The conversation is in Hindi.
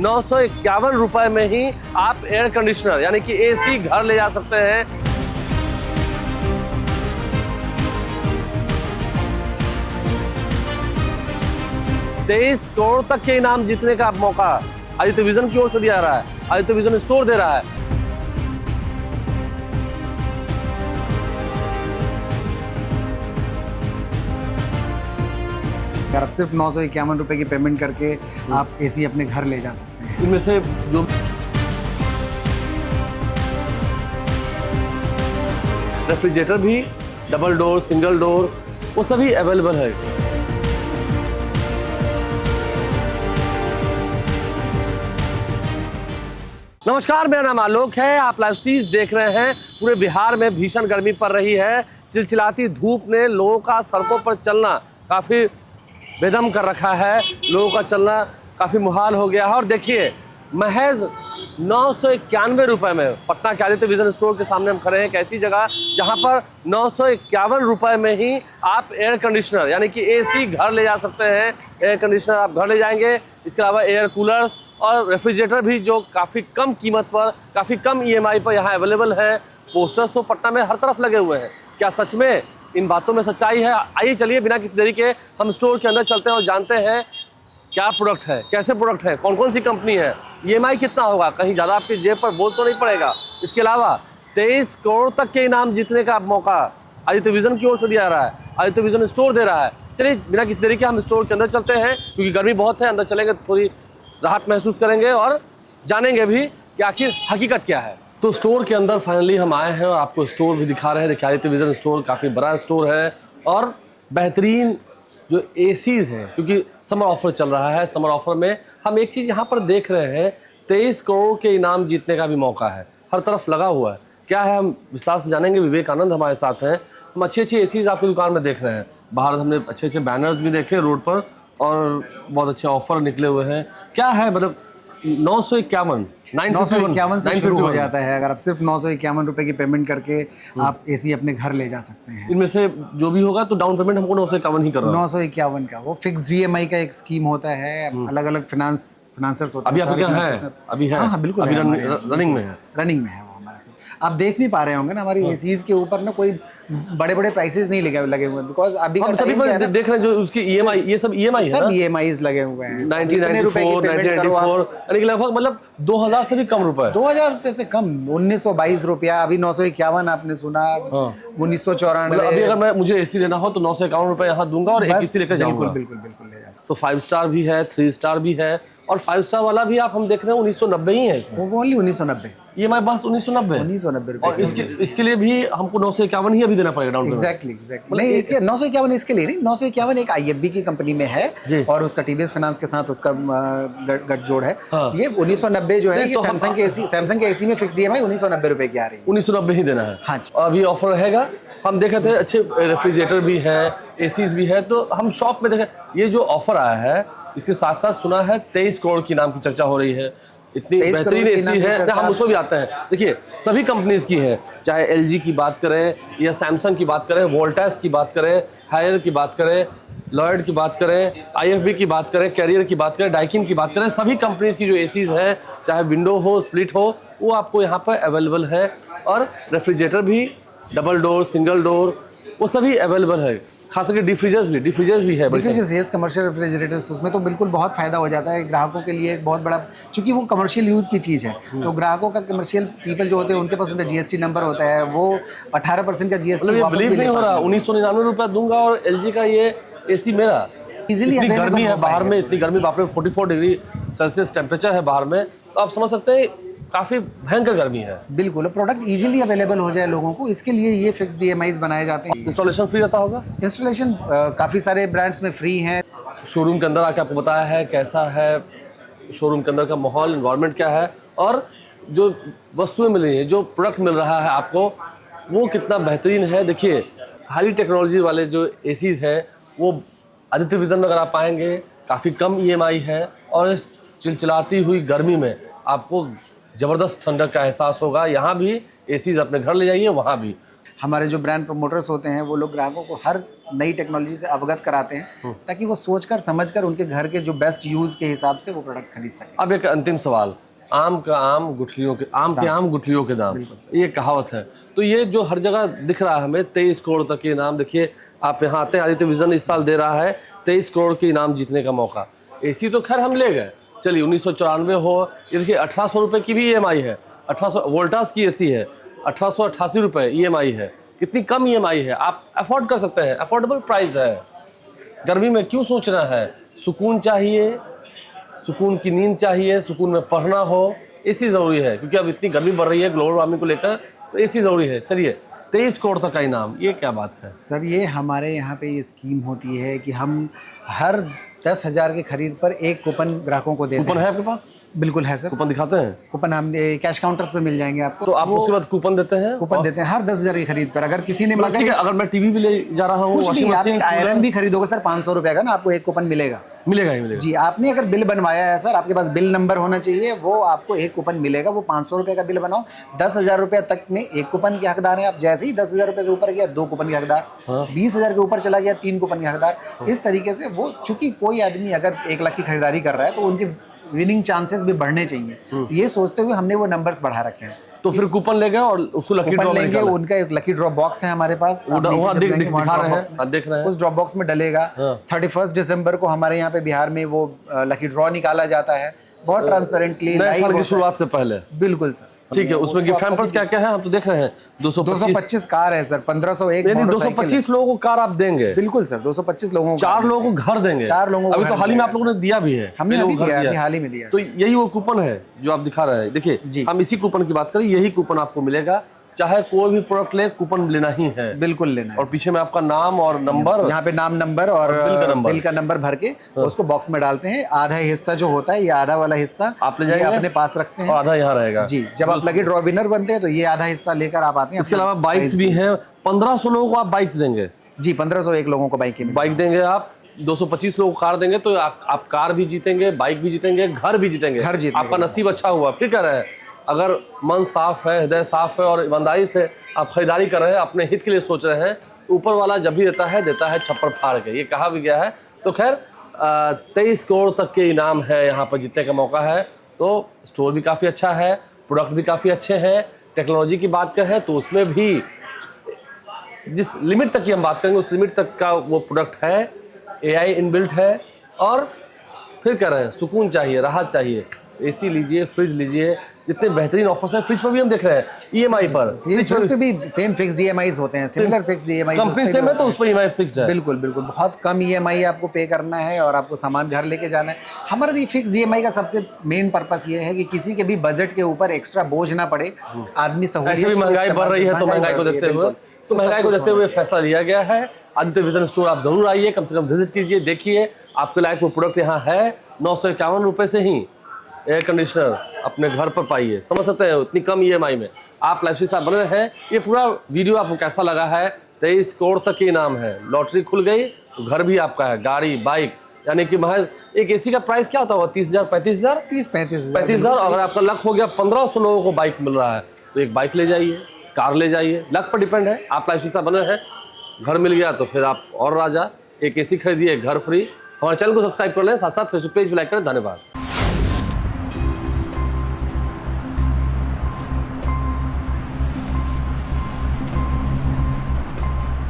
₹951 में ही आप एयर कंडीशनर यानी कि एसी घर ले जा सकते हैं। ₹23 करोड़ तक के इनाम जीतने का मौका आदित्य विजन की ओर से दिया जा रहा है। आदित्य विजन स्टोर दे रहा है। अगर आप सिर्फ ₹951 की पेमेंट करके आप एसी अपने घर ले जा सकते हैं। इनमें से जो रेफ्रिजरेटर भी डबल डोर, सिंगल डोर, वो सभी अवेलेबल है। नमस्कार, मेरा नाम आलोक है। आप लाइव स्ट्रीम देख रहे हैं। पूरे बिहार में भीषण गर्मी पड़ रही है। चिलचिलाती धूप ने लोगों का सड़कों पर चलना काफ़ी बेदम कर रखा है। लोगों का चलना काफ़ी मुहाल हो गया है। और देखिए, महज ₹991 में पटना के आदित्य विजन स्टोर के सामने हम खड़े हैं। एक ऐसी जगह जहां पर ₹951 में ही आप एयर कंडीशनर यानी कि एसी घर ले जा सकते हैं। एयर कंडीशनर आप घर ले जाएंगे। इसके अलावा एयर कूलर्स और रेफ्रिजरेटर भी जो काफ़ी कम कीमत पर, काफ़ी कम EMI पर यहाँ अवेलेबल है। पोस्टर्स तो पटना में हर तरफ लगे हुए हैं। क्या सच में इन बातों में सच्चाई है? आइए चलिए बिना किसी देरी के हम स्टोर के अंदर चलते हैं और जानते हैं क्या प्रोडक्ट है, कैसे प्रोडक्ट है, कौन कौन सी कंपनी है, EMI कितना होगा, कहीं ज़्यादा आपकी जेब पर बोझ तो नहीं पड़ेगा। इसके अलावा 23 करोड़ तक के इनाम जीतने का मौका आदित्य विजन की ओर से दिया जा रहा है। आदित्य विजन स्टोर दे रहा है। चलिए बिना किसी देरी के हम स्टोर के अंदर चलते हैं, क्योंकि गर्मी बहुत है। अंदर चलेंगे तो थोड़ी राहत महसूस करेंगे और जानेंगे भी कि आखिर हकीकत क्या है। तो स्टोर के अंदर फाइनली हम आए हैं और आपको स्टोर भी दिखा रहे हैं। देखिए, आदित्य विजन स्टोर काफ़ी बड़ा स्टोर है और बेहतरीन जो एसीज़ हैं, क्योंकि समर ऑफर चल रहा है। समर ऑफर में हम एक चीज़ यहाँ पर देख रहे हैं, 23 करोड़ के इनाम जीतने का भी मौका है। हर तरफ लगा हुआ है। क्या है, हम विस्तार से जानेंगे। विवेक आनंद हमारे साथ हैं। हम अच्छी एसीज़ आपकी दुकान में देख रहे हैं। बाहर हमने अच्छे बैनर्स भी देखे रोड पर और बहुत अच्छे ऑफर निकले हुए हैं। क्या है, मतलब 951 से शुरू हो जाता है। अगर आप सिर्फ ₹951 की पेमेंट करके आप एसी अपने घर ले जा सकते हैं। इनमें से जो भी होगा तो डाउन पेमेंट हमको 951 ही करना है। 951 का वो फिक्स EMI का एक स्कीम होता है। अलग अलग फाइनेंसर्स होते हैं। अभी आपके यहाँ है? अभी है? हाँ बिल्कुल, अभी रनिंग में है। रनिंग में है वो हमारे साथ। आप देख भी पा रहे होंगे ना, हमारी एसीज के ऊपर ना कोई बड़े प्राइसेस नहीं लगे हुए हैं। बिकॉज अभी हम सभी पर देख रहे हैं जो उसकी EMI, ये सब EMI है, सब EMIs लगे हुए हैं। 1994, 1984 यानी कि लगभग मतलब 2000 से भी कम रुपए। 2000 रुपए से कम, ₹1922। अभी 951 आपने सुना। 1994। अभी अगर मुझे एसी लेना हो तो ₹951 यहाँ दूंगा और एक एसी लेकर जाऊंगा। बिल्कुल ले जा सकते। तो 5 स्टार भी है, 3 स्टार भी है और 5 स्टार वाला भी आप हम देख रहे हैं 1990 ही है इसमें। वो ओनली 1990। EMI बस 1990 और इसके लिए भी हमको 951 ही अभी देना पड़ेगा डाउन पेमेंट। एग्जैक्टली नहीं, 951 इसके लिए नहीं। 951 एक IFB की कंपनी में है और उसका TVS फाइनेंस के साथ उसका गठजोड़ है। ये 1990 जो है, ये सैमसंग के एसी में फिक्स्ड EMI ₹1990 की आ रही है। 1990 ही देना है। हाँ जी। और अभी ऑफर रहेगा। हम देखे थे अच्छे रेफ्रिजरेटर भी है, एसीज भी है। तो हम शॉप में देखे, ये जो ऑफर आया है इसके साथ साथ सुना है 23 करोड़ की नाम की चर्चा हो रही है। इतनी बेहतरीन एसी है। हम उसमें भी आते हैं। देखिए, सभी कंपनीज की है, चाहे LG की बात करें या सैमसंग की बात करें, वोल्टास की बात करें, हायर की बात करें, लॉयड की बात करें, IFB की बात करें, कैरियर की बात करें, डाइकिन की बात करें। सभी कंपनीज की जो एसीज हैं, चाहे विंडो हो, स्प्लिट हो, वो आपको यहाँ पर अवेलेबल है। और रेफ्रिजरेटर भी डबल डोर, सिंगल डोर, वो सभी अवेलेबल है। खास करके डिफ्रीजर्स भी है। कमर्शियल रेफ्रिजरेटर्स, उसमें तो बिल्कुल बहुत फायदा हो जाता है ग्राहकों के लिए। एक बहुत बड़ा, चूंकि वो कमर्शियल यूज की चीज़ है, तो ग्राहकों का, कमर्शियल पीपल जो होते हैं उनके पास GST नंबर होता है। वो 18% का GST वापस नहीं हो रहा। ₹1999 दूंगा और LG का ये एसी मेरा। इजीली इतनी गर्मी है बाहर में, इतनी गर्मी, बाप रे, 44 डिग्री सेल्सियस टेम्परेचर है बाहर में। तो आप समझ सकते हैं काफ़ी भयंकर गर्मी है। बिल्कुल, प्रोडक्ट इजीली अवेलेबल हो जाए लोगों को, इसके लिए ये फिक्स्ड EMIs बनाए जाते हैं। इंस्टॉलेशन फ्री रहता होगा? इंस्टॉलेशन काफ़ी सारे ब्रांड्स में फ्री हैं। शोरूम के अंदर आके आपको बताया है कैसा है शोरूम के अंदर का माहौल, एनवायरनमेंट क्या है और जो वस्तुएं मिल रही हैं, जो प्रोडक्ट मिल रहा है आपको, वो कितना बेहतरीन है। देखिए, हाई टेक्नोलॉजी वाले जो एसीज़ हैं वो आदित्य विजन में अगर आप पाएंगे काफ़ी कम EMI है और इस चिलचिलाती हुई गर्मी में आपको ज़बरदस्त ठंडक का एहसास होगा। यहाँ भी एसीज अपने घर ले जाइए, वहाँ भी हमारे जो ब्रांड प्रमोटर्स होते हैं वो लोग ग्राहकों को हर नई टेक्नोलॉजी से अवगत कराते हैं ताकि वो सोचकर समझकर उनके घर के जो बेस्ट यूज़ के हिसाब से वो प्रोडक्ट खरीद सकें। अब एक अंतिम सवाल, आम का आम गुठलियों के आम गुठलियों के दाम, ये कहावत है, तो ये जो हर जगह दिख रहा है हमें 23 करोड़ तक के इनाम। देखिए आप यहाँ आते हैं, आदित्य विजन इस साल दे रहा है 23 करोड़ के इनाम जीतने का मौका। एसी तो खैर हम ले गए, चलिए 1994 हो, ये देखिए 1800 रुपये की भी EMI है, 1800 वोल्टास की एसी है, 1888 रुपये EMI है। कितनी कम EMI है, आप अफोर्ड कर सकते हैं, अफोर्डेबल प्राइस है। गर्मी में क्यों सोचना है, सुकून चाहिए, सुकून की नींद चाहिए, सुकून में पढ़ना हो, एसी ज़रूरी है, क्योंकि अब इतनी गर्मी बढ़ रही है ग्लोबल वार्मिंग को लेकर, तो एसी ज़रूरी है। चलिए 23 करोड़ तक का इनाम, ये क्या बात है सर? ये हमारे यहाँ पे ये स्कीम होती है कि हम हर 10,000 की खरीद पर एक कूपन ग्राहकों को देते हैं। कूपन है आपके पास? बिल्कुल है सर। कूपन दिखाते हैं? कूपन हम कैश काउंटर्स पे मिल जाएंगे आपको। तो आप उसके बाद कूपन देते हैं? कूपन देते हैं हर 10,000 की खरीद पर। अगर किसी ने ठीक है, अगर मैं टीवी भी ले जा रहा हूँ, कुछ भी, आप एक आयरन भी खरीदोगे सर 500 रुपए का ना, आपको एक कूपन मिलेगा। मिलेगा ही मिलेगा जी। आपने अगर बिल बनवाया है सर, आपके पास बिल नंबर होना चाहिए, वो आपको एक कूपन मिलेगा। वो 500 रुपए का बिल बनाओ, 10,000 रुपए तक में एक कूपन के हकदार हैं आप। जैसे ही 10,000 रुपए से ऊपर गया 2 कूपन के हकदार, 20,000 के ऊपर चला गया 3 कूपन के हकदार। इस तरीके से वो, चूंकि कोई आदमी अगर 1 लाख की खरीदारी कर रहा है तो उनके विनिंग चांसेस भी बढ़ने चाहिए। ये सोचते हुए हमने वो नंबर्स बढ़ा रखे हैं। तो फिर कूपन लेंगे और उसको लकी ड्रॉ लेंगे, उनका एक लकी ड्रॉ बॉक्स है हमारे पास, दिखा रहे हैं, देख रहे हैं, उस ड्रॉप बॉक्स में डलेगा। 31 दिसंबर को हमारे यहाँ पे बिहार में वो लकी ड्रॉ निकाला जाता है, बहुत ट्रांसपेरेंटली, नए साल की शुरुआत से पहले। बिल्कुल सर। ठीक है, उसमें गिफ्ट हैम्पर्स क्या क्या है हम तो देख रहे हैं। 225 कार है सर, 1501 225 लोगों को कार आप देंगे? बिल्कुल सर, 225 लोगों को, 4 लोगों को घर देंगे। 4 लोगों को अभी तो हाल ही में आप लोगों ने दिया भी है, हमने हाल ही में दिया। तो यही वो कूपन है जो आप दिखा रहे हैं। देखिए हम इसी कूपन की बात करें, यही कूपन आपको मिलेगा, चाहे कोई भी प्रोडक्ट ले, कूपन लेना ही है। बिल्कुल लेना है। और पीछे में आपका नाम और नंबर, यहाँ पे नाम, नंबर और बिल का नंबर भर के उसको बॉक्स में डालते हैं। आधा हिस्सा जो होता है, ये आधा वाला हिस्सा आप ले जाएंगे, अपने पास रखते हैं, आधा यहाँ रहेगा। जी। जब आप लकी ड्रॉ विनर बनते हैं तो ये आधा हिस्सा लेकर आप आते हैं। इसके अलावा बाइक्स भी हैं, 1500 लोगों को आप बाइक्स देंगे? जी, 1501 लोगों को बाइक देंगे आप, 225 लोगों को कार देंगे, तो आप कार भी जीतेंगे, बाइक भी जीतेंगे, घर भी जीतेंगे। आपका नसीब अच्छा हुआ। फिर कह रहे हैं, अगर मन साफ है, हृदय साफ है और ईमानदारी से आप खरीदारी कर रहे हैं, अपने हित के लिए सोच रहे हैं, ऊपर वाला जब भी देता है छप्पर फाड़ के, ये कहा भी गया है। तो खैर 23 करोड़ तक के इनाम है, यहाँ पर जीतने का मौका है। तो स्टोर भी काफ़ी अच्छा है, प्रोडक्ट भी काफ़ी अच्छे हैं। टेक्नोलॉजी की बात करें तो उसमें भी जिस लिमिट तक की हम बात करेंगे उस लिमिट तक का वो प्रोडक्ट है, AI इनबिल्ट है। और फिर कह रहे हैं सुकून चाहिए, राहत चाहिए, एसी लीजिए, फ्रिज लीजिए, जितने बेहतरीन ऑफर्स हैं। फ्रिज पर भी हम देख रहे हैं EMI पर, फ्रिज पे भी सेम फिक्स्ड EMIs होते हैं, similar fixed EMI, company same है तो उस पर EMI फिक्स्ड है। बिल्कुल बिल्कुल, बहुत कम EMI आपको पे करना है और आपको सामान घर लेके जाना है। हमारा ये फिक्स्ड EMI का सबसे मेन पर्पस ये है कि किसी के भी बजट के ऊपर एक्स्ट्रा बोझ ना पड़े, आदमी सहूलियत। ऐसे भी महंगाई बढ़ रही है, तो महंगाई को देखते हुए फैसला लिया गया है। आदित्य विजन स्टोर आप जरूर आइए, कम से कम विजिट कीजिए, देखिए आपके लायक वो प्रोडक्ट यहाँ है। 951 रुपये से ही एयर कंडीशनर अपने घर पर पाइए, समझ सकते हैं, इतनी कम EMI में आप लाइफ के साथ बने हैं। ये पूरा वीडियो आपको कैसा लगा है? 23 करोड़ तक के इनाम है, लॉटरी खुल गई तो घर भी आपका है, गाड़ी, बाइक, यानी कि महज एक एसी का प्राइस क्या होता होगा? 30,000, 35,000, 35,000। अगर आपका लक हो गया 1500 लोगों को बाइक मिल रहा है, तो एक बाइक ले जाइए, कार ले जाइए, लक पर डिपेंड है। आप लाइफ के साथ बने हैं, घर मिल गया तो फिर आप और राजा। एक एसी खरीदिए, घर फ्री। हमारे चैनल को सब्सक्राइब कर लें, साथ साथ फेसबुक पेज भी लाइक करें। धन्यवाद।